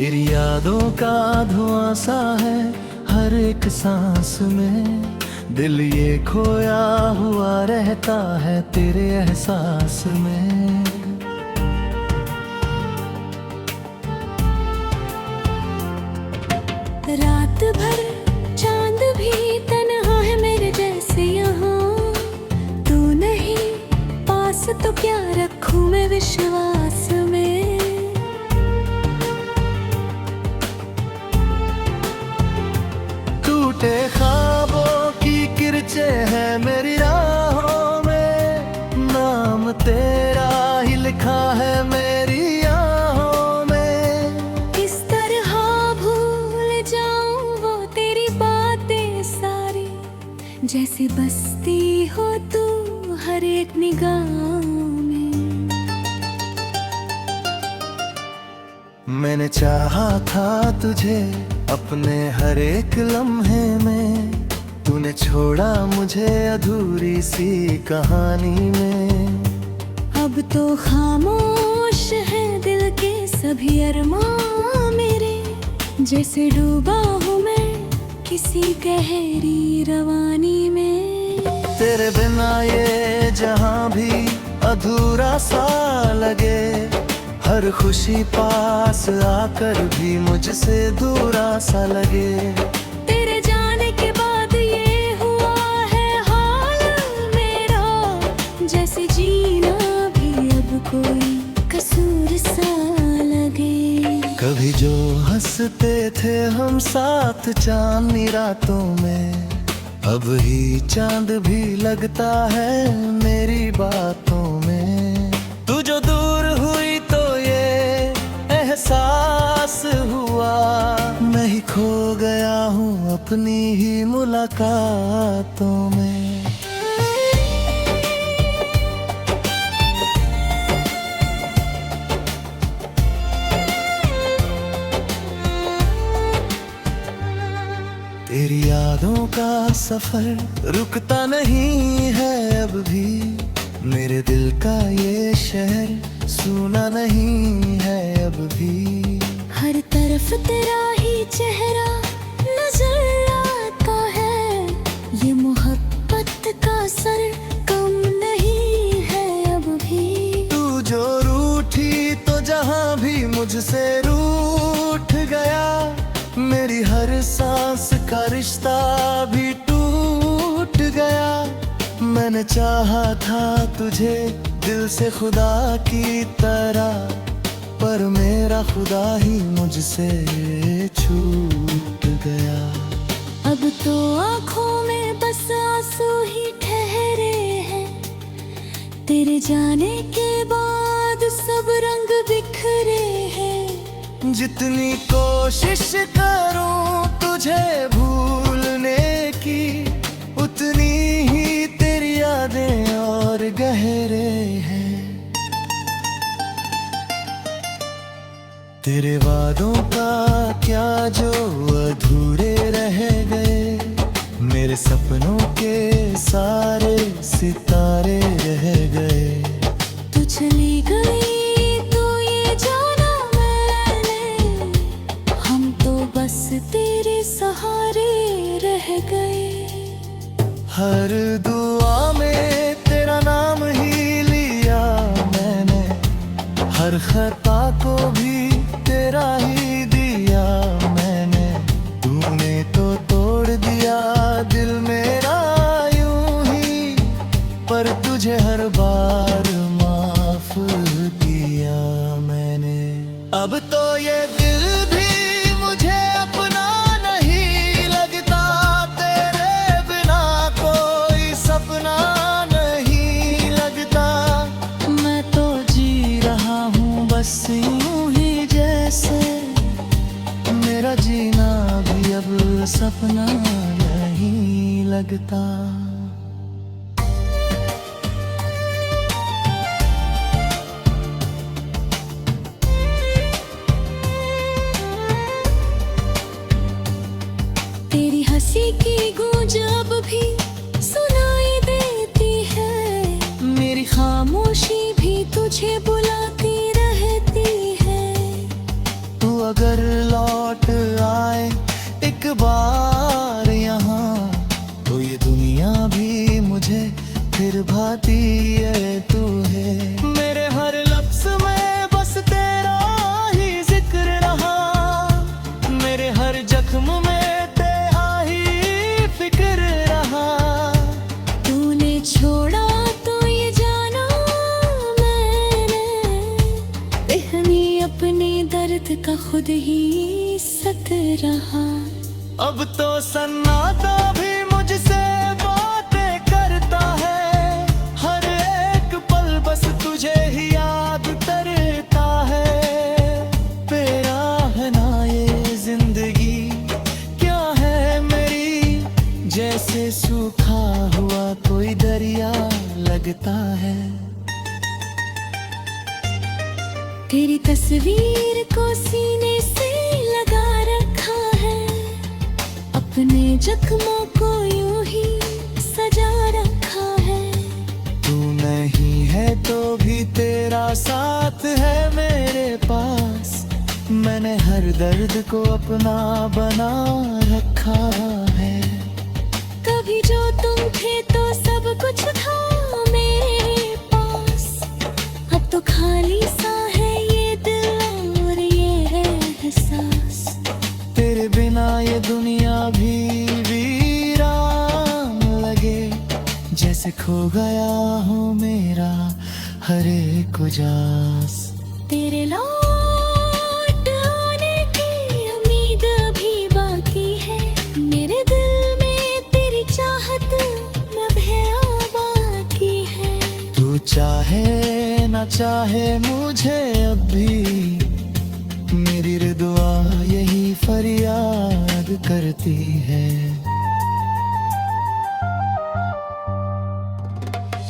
तेरी यादों का धुआं सा है हर एक सांस में, दिल ये खोया हुआ रहता है तेरे एहसास में। रात भर चांद भी तन्हा है मेरे जैसे यहाँ, तू नहीं पास तो क्या रखूं मैं विश्वास में। टूटे ख्वाबों की किरचे है मेरी राहों में, नाम तेरा ही लिखा है मेरी आहों में। किस तरह भूल जाऊं वो तेरी बातें सारी, जैसे बसती हो तू हर एक निगाह में। मैंने चाहा था तुझे अपने हर एक लम्हे में, तूने छोड़ा मुझे अधूरी सी कहानी में। अब तो खामोश है दिल के सभी अरमां मेरे, जैसे डूबा हूँ मैं किसी गहरी रवानी में। तेरे बिना ये जहां भी अधूरा सा लगे, हर खुशी पास आकर भी मुझसे दूरा सा लगे। तेरे जाने के बाद ये हुआ है हाल मेरा, जैसे जीना भी अब कोई कसूर सा लगे। कभी जो हंसते थे हम साथ चांदनी रातों में, अब ही चांद भी लगता है मेरी बातों में। तू जो दूर हुई तो ये एहसास हुआ, मैं ही खो गया हूँ अपनी ही मुलाकातों में। तेरी यादों का सफर रुकता नहीं है अब भी, मेरे दिल का ये शहर सुना नहीं है अब भी। हर तरफ तेरा ही चेहरा नजर आता है, ये मोहब्बत का सर कम नहीं है अब भी। तू जो रूठी तो जहां भी मुझसे रूठ गया, मेरी हर सांस का रिश्ता भी टूट गया। मैंने चाहा था तुझे दिल से खुदा की तरह, पर मेरा खुदा ही मुझसे छूट गया। अब तो आँखों में बस आंसू ही ठहरे हैं, तेरे जाने के बाद सब रंग बिखरे हैं। जितनी कोशिश करूं तुझे भूलने की, उतनी ही तेरी यादें और गहरे हैं। तेरे वादों का क्या जो अधूरे रह गए, मेरे सपनों के सारे सितारे रह गए। तू चली गई तो ये जाना मैंने, हम तो बस तेरे सहारे रह गए। हर दुआ में तेरा नाम ही लिया मैंने, हर खता को भी तेरा ही दिया मैंने। तूने तो तोड़ दिया दिल मेरा यूं ही, पर तुझे हर बार माफ किया मैंने। अब तो ये दिल भी मुझे अपना नहीं लगता, तेरे बिना कोई सपना नहीं लगता। मैं तो जी रहा हूँ बस यूं ही जैसे, मेरा जीना भी अब सपना नहीं लगता। तेरी हंसी की गूंज अब भी सुनाई देती है, मेरी खामोशी भी तुझे बुलाती रहती है। तू अगर अपने दर्द का खुद ही सत रहा। अब तो सन्नाटा भी मुझसे बातें करता है, हर एक पल बस तुझे ही याद करता है। तेरा है ना ये जिंदगी, क्या है मेरी, जैसे सूखा हुआ कोई दरिया लगता है। तेरी तस्वीर को सीने से लगा रखा है, अपने जख्मों को यूं ही सजा रखा है। तू नहीं है तो भी तेरा साथ है मेरे पास, मैंने हर दर्द को अपना बना रखा है। कभी जो तुम थे तो सब कुछ था मेरे पास, अब तो खाली सा है ये दिल और ये है एहसास। तेरे बिना ये दुनिया भी वीरान लगे, जैसे खो गया हूँ मेरा हर एक उजास। तेरे लौट आने की उम्मीद अभी बाकी है, मेरे दिल में तेरी चाहत न बाकी है। तू चाहे ना चाहे मुझे अब भी, मेरी दुआ यही फरियाद करती है।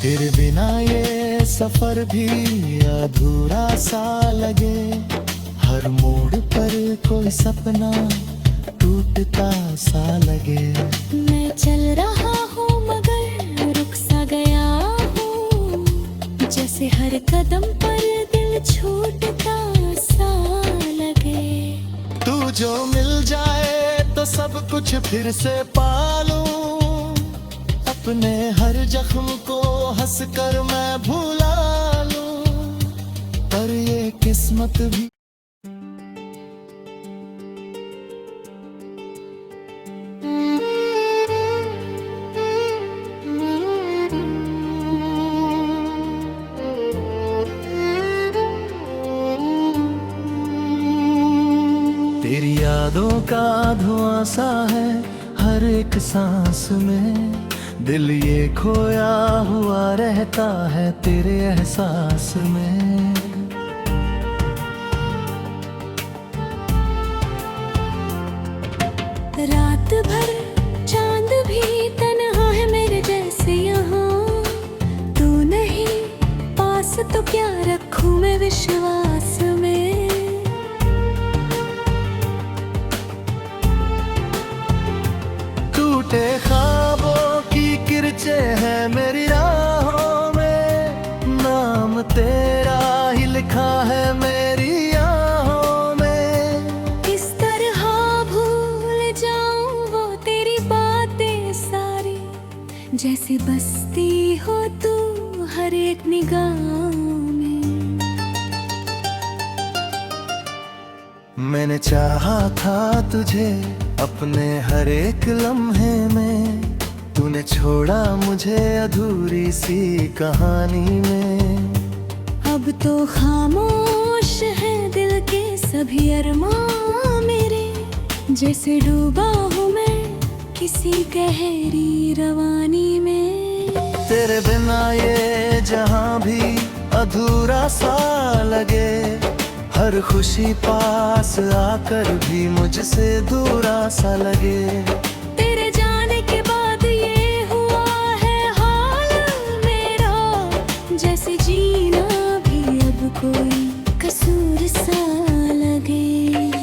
तेरे बिना ये सफर भी अधूरा सा लगे, हर मोड़ पर कोई सपना टूटता सा लगे। मैं चल रहा हूँ मगर रुक सा गया हूँ, जैसे हर कदम पर दिल छूटता सा लगे। तू जो मिल जाए तो सब कुछ फिर से पालूं, अपने हर जख्म को हंस कर मैं भुला लूं। पर ये किस्मत भी तेरी यादों का धुआं सा है हर एक सांस में, दिल ये खोया हुआ रहता है तेरे एहसास में। रात भर चांद भी तन्हा है मेरे जैसे यहाँ, तू नहीं पास तो क्या रखूं मैं विश्वास में। टूटे ख्वाबों की किरचे है मेरी राहों में, नाम तेरा ही लिखा है मेरी आहों में। इस तरह भूल जाऊं वो तेरी बातें सारी, जैसे बसती हो तू हर एक निगाह में। मैंने चाहा था तुझे अपने हर एक लम्हे में, तूने छोड़ा मुझे अधूरी सी कहानी में। अब तो खामोश है दिल के सभी अरमां मेरे, जैसे डूबा हूँ मैं किसी गहरी रवानी में। तेरे बिना ये जहां भी अधूरा सा लगे, हर खुशी पास आकर भी मुझसे दूरा सा लगे। तेरे जाने के बाद ये हुआ है हाल मेरा, जैसे जीना भी अब कोई कसूर सा लगे।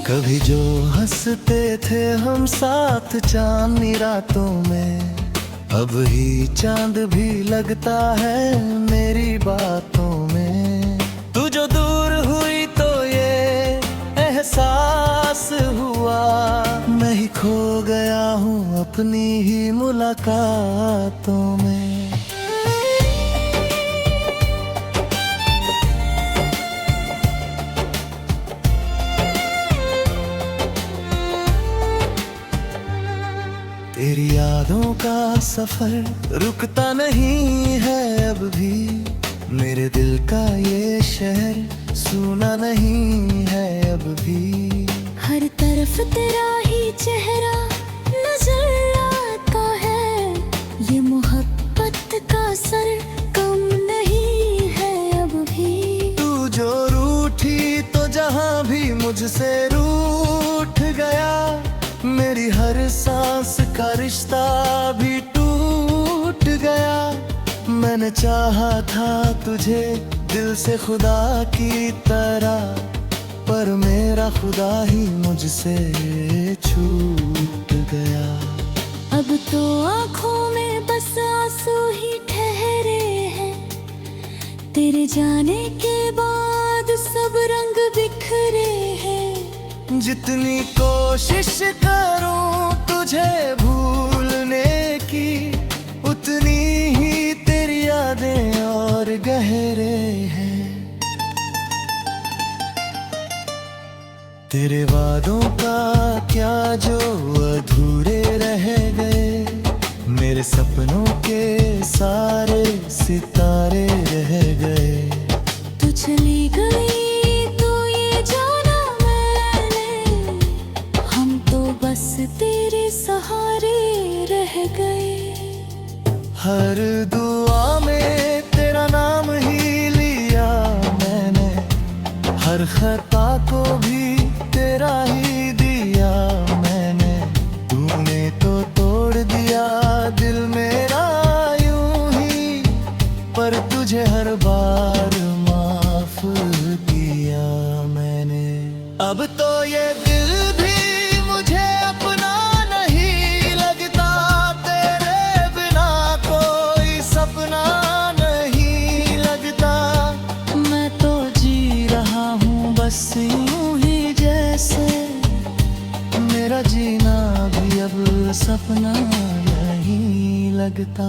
कभी जो हंसते थे हम साथ चांदनी रातों में, अब ही चांद भी लगता है मेरी बातों में। तू जो दूर हुई तो ये एहसास हुआ, मैं ही खो गया हूँ अपनी ही मुलाकातों में। तेरी यादों का सफर रुकता नहीं है अब भी, मेरे दिल का ये शहर सूना नहीं है भी। हर तरफ तेरा ही चेहरा नजर आता है, ये मोहब्बत का असर कम नहीं है अब भी। तू जो रूठी तो जहां भी मुझसे रूठ गया, मेरी हर सांस का रिश्ता भी टूट गया। मैंने चाहा था तुझे दिल से खुदा की तरह, पर मेरा खुदा ही मुझसे छूट गया। अब तो आँखों में बस आंसू ही ठहरे हैं, तेरे जाने के बाद सब रंग बिखरे हैं। जितनी कोशिश करूं तुझे भूलने की, उतनी ही तेरी यादें और गहरे हैं। तेरे वादों का क्या जो अधूरे रह गए, मेरे सपनों के सारे सितारे रह गए। तू चली गई तो ये जाना मैंने, हम तो बस तेरे सहारे रह गए। हर दुआ में तेरा नाम ही लिया मैंने, हर खता को भी तेरा ही दिया मैंने। तूने तो तोड़ दिया दिल मेरा यूं ही, पर तुझे हर बार माफ किया मैंने। अब तो ये दिल भी मुझे अपना नहीं लगता, तेरे बिना कोई सपना नहीं लगता। मैं तो जी रहा हूँ बस यूं ही जैसे, मेरा जीना भी अब सपना नहीं लगता।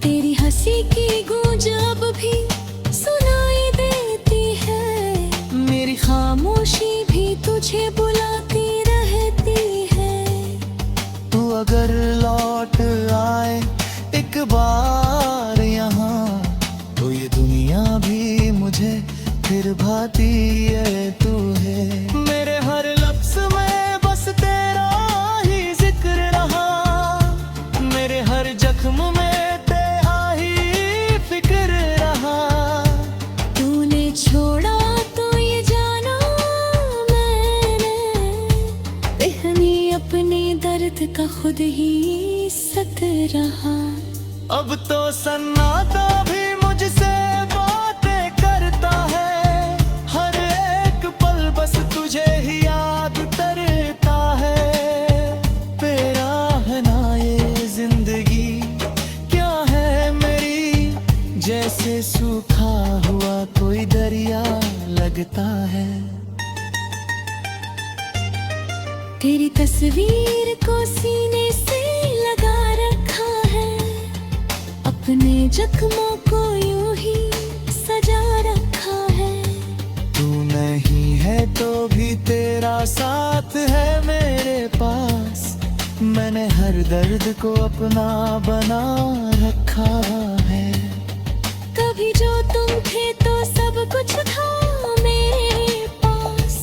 तेरी हंसी की गूंज अब भी सुनाई देती है, मेरी खामोशी भी तुझे बुलाती रहती है। तू अगर लौट आए एक बार यहाँ, तो ये दुनिया भी मुझे फिर भाती है तू है। मेरे हर लफ्ज़ में बस तेरा ही जिक्र रहा, मेरे हर जख्म में तेरा ही फिक्र रहा। तूने छोड़ा तो ये जाना मैंने, बेहनी अपने दर्द का खुद ही सत रहा। अब तो सन्नाटा भी मुझसे बातें करता है, हर एक पल बस तुझे ही याद करता है। तेरा है ना ये जिंदगी क्या है मेरी, जैसे सूखा हुआ कोई दरिया लगता है। तेरी तस्वीर को सीने से लगा रखा है, अपने जख्मों को यूं ही सजा रखा है। तू नहीं है तो भी तेरा साथ है मेरे पास, मैंने हर दर्द को अपना बना रखा है। कभी जो तुम थे तो सब कुछ था मेरे पास,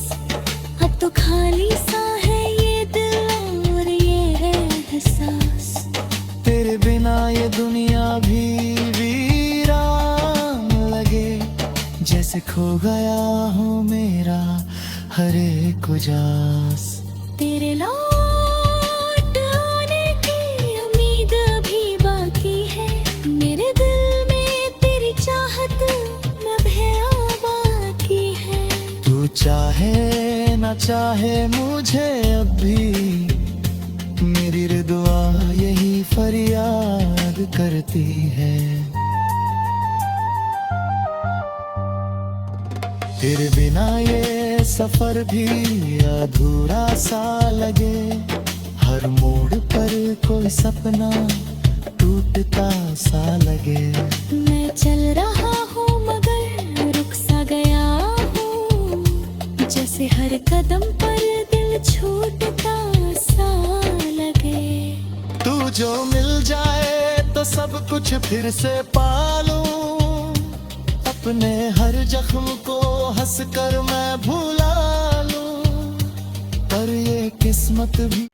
अब तो खाली सा है ये दिल और ये है एहसास। तेरे बिना ये दुनिया भी वीरान लगे, जैसे खो गया हूँ मेरा हर एक उजास। तेरे लौट आने की उम्मीद अभी बाकी है, मेरे दिल में तेरी चाहत न बाकी है। तू चाहे ना चाहे मुझे अब भी, मेरी दुआ यही फरियाद करती है। तेरे बिना ये सफर भी अधूरा सा लगे, हर मोड़ पर कोई सपना टूटता सा लगे। मैं चल रहा हूँ मगर रुक सा गया हूँ, जैसे हर कदम पर दिल छूटता सा जो मिल जाए तो सब कुछ फिर से पालूं, अपने हर जख्म को हंस कर मैं भुला लूं, पर ये किस्मत भी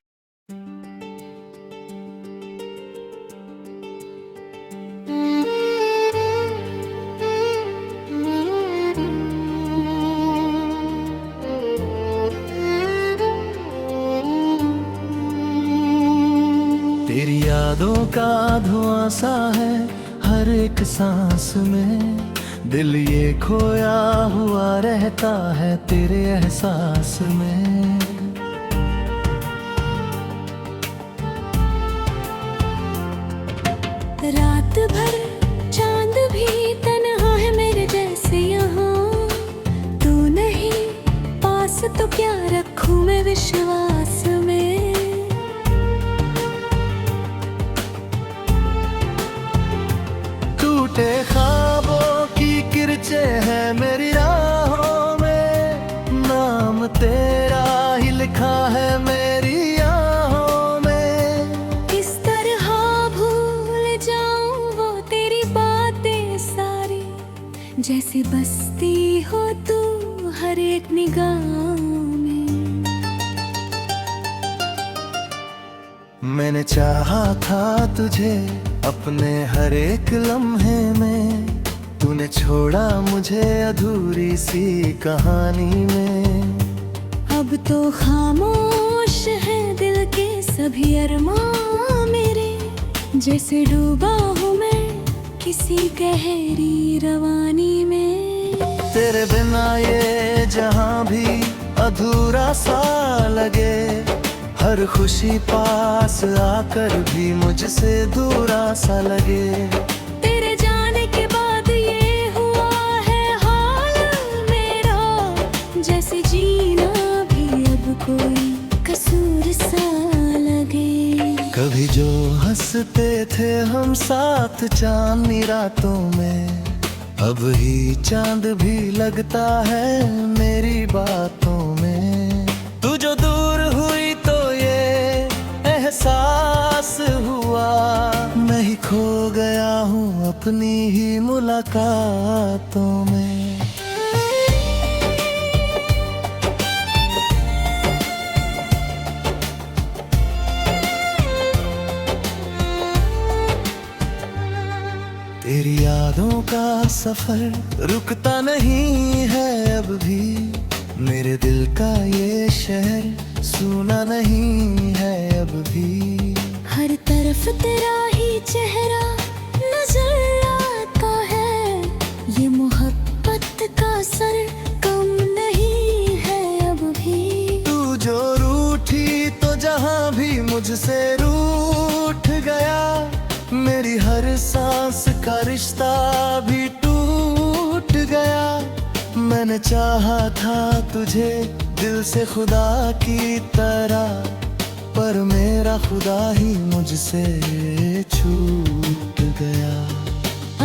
तेरी यादों का धुआं सा है हर एक सांस में, दिल ये खोया हुआ रहता है तेरे एहसास में। रात भर चांद भी तन्हा है मेरे जैसे यहाँ, तू नहीं पास तो क्या रखूं मैं विश्वास में। टूटे ख्वाबों की किरचे है मेरी राहों में, नाम तेरा ही लिखा है मेरी आहों में। किस तरह भूल जाऊं वो तेरी बातें सारी, जैसे बसती हो तू हर एक निगाह में। मैंने चाहा था तुझे अपने हर एक लम्हे में, तूने छोड़ा मुझे अधूरी सी कहानी में। अब तो खामोश है दिल के सभी अरमां मेरे, जैसे डूबा हूँ मैं किसी गहरी रवानी में। तेरे बिना ये जहां भी अधूरा सा लगे, हर खुशी पास आकर भी मुझसे दूरा सा लगे। तेरे जाने के बाद ये हुआ है हाल मेरा, जैसे जीना भी अब कोई कसूर सा लगे। कभी जो हंसते थे हम साथ चांदनी रातों में, अब ही चांद भी लगता है मेरी बातों में। तू जो दूर हुई तो ये एहसास हुआ, मैं ही खो गया हूँ अपनी ही मुलाकातों में। तेरी यादों का सफर रुकता नहीं है अब भी, मेरे दिल का ये शहर सुना नहीं है अब भी। हर तरफ तेरा ही चेहरा नजर आता है, ये मोहब्बत का सर कम नहीं है अब भी। तू जो रूठी तो जहां भी मुझसे रूठ गया, मेरी हर सांस का रिश्ता भी टूट गया। मैंने चाहा था तुझे दिल से खुदा की तरह, पर मेरा खुदा ही मुझसे छूट गया।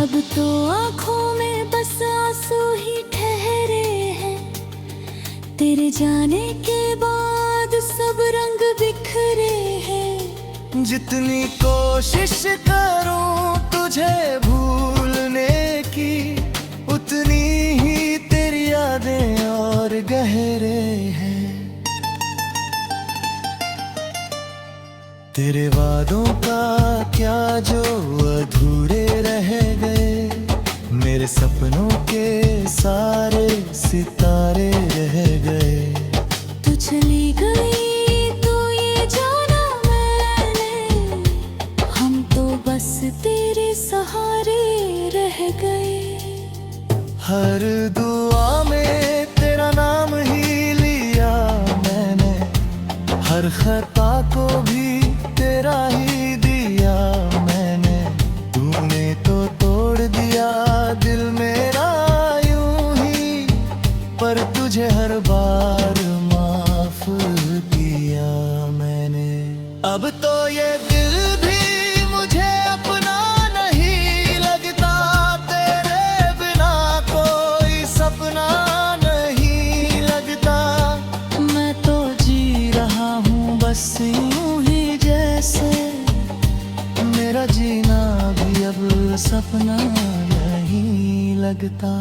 अब तो आँखों में बस आंसू ही ठहरे हैं, तेरे जाने के बाद सब रंग बिखरे हैं। जितनी कोशिश करूं तुझे भूलने की, उतनी ही तेरी यादें और गहरे हैं। तेरे वादों का क्या जो अधूरे रह गए, मेरे सपनों के सारे सितारे रह गए। तू चली गई तो ये जाना मैंने, हम तो बस तेरे सहारे रह गए। हर दुआ में तेरा नाम ही लिया मैंने, हर खता को भी तेरा ही दिया मैंने। तूने तो तोड़ दिया दिल मेरा यूं ही, पर तुझे हर बार माफ किया मैंने। अब तो ये दिल भी मुझे अपना नहीं लगता, तेरे बिना कोई सपना नहीं लगता। मैं तो जी रहा हूँ बस यूं ही जैसे तेरा जीना भी अब सपना नहीं लगता।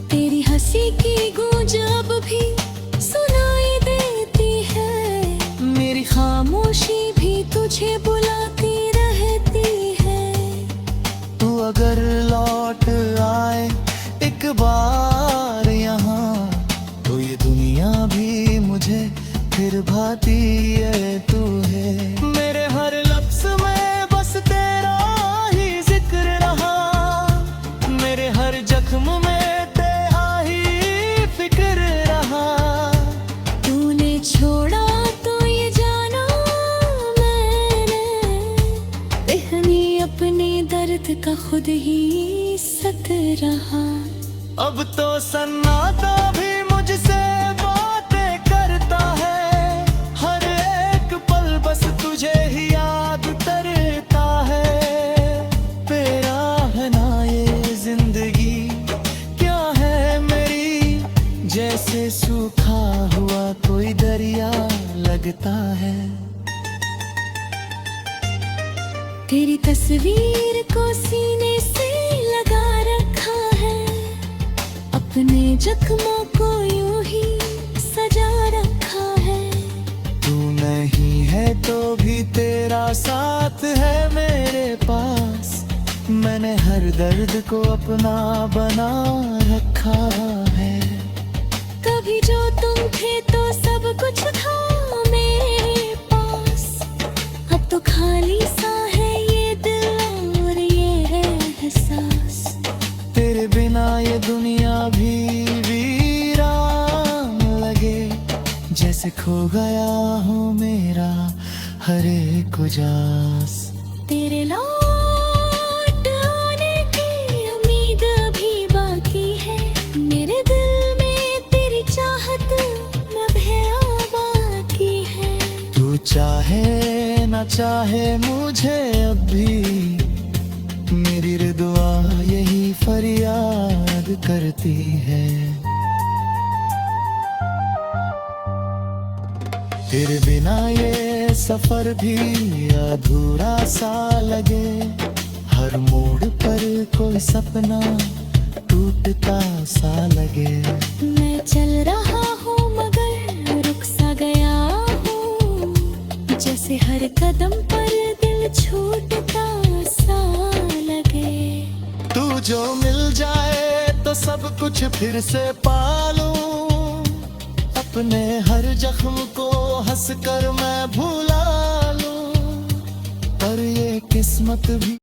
तेरी हंसी की गूंज अब भी सुनाई देती है, मेरी खामोशी भी तुझे बुलाती रहती है। तू अगर लौट आए एक बार यहाँ, तो ये दुनिया भी मुझे फिर भाती है तू है। मेरे हर लफ्ज़ में बस तेरा ही जिक्र रहा, मेरे हर जख्म में तेरा ही फिक्र रहा। तूने छोड़ा तो ये जाना मैंने, बेहनी अपने दर्द का खुद ही सत रहा। अब तो सन्नाटा भी मुझसे बातें करता है, हर एक पल बस तुझे ही याद करता है। तेरा है ना ये जिंदगी, क्या है मेरी, जैसे सूखा हुआ कोई दरिया लगता है। तेरी तस्वीर को सीने से लगा रखा है, अपने जख्मों को यूं ही सजा रखा है। तू नहीं है तो भी तेरा साथ है मेरे पास, मैंने हर दर्द को अपना बना रखा है। कभी जो तुम थे तो सब कुछ था मेरे पास, अब तो खाली सा है ये दिल और ये है एहसास। तेरे बिना ये दुनिया भी वीरान लगे, जैसे खो गया हूँ मेरा हर एक उजास। तेरे लौट आने की उम्मीद अभी बाकी है, मेरे दिल में तेरी चाहत न बाकी है। तू चाहे ना चाहे मुझे अब भी, मेरी दुआ यही फरियाद करती है। तेरे बिना ये सफर भी अधूरा सा लगे, हर मोड़ पर कोई सपना टूटता सा लगे। मैं चल रहा हूँ मगर रुक सा गया हूँ, जैसे हर कदम पर दिल छूटता सा लगे। तू जो मिल जाए तो सब कुछ फिर से पालूं, अपने हर जख्म को हंस कर मैं भुला लूं, पर ये किस्मत भी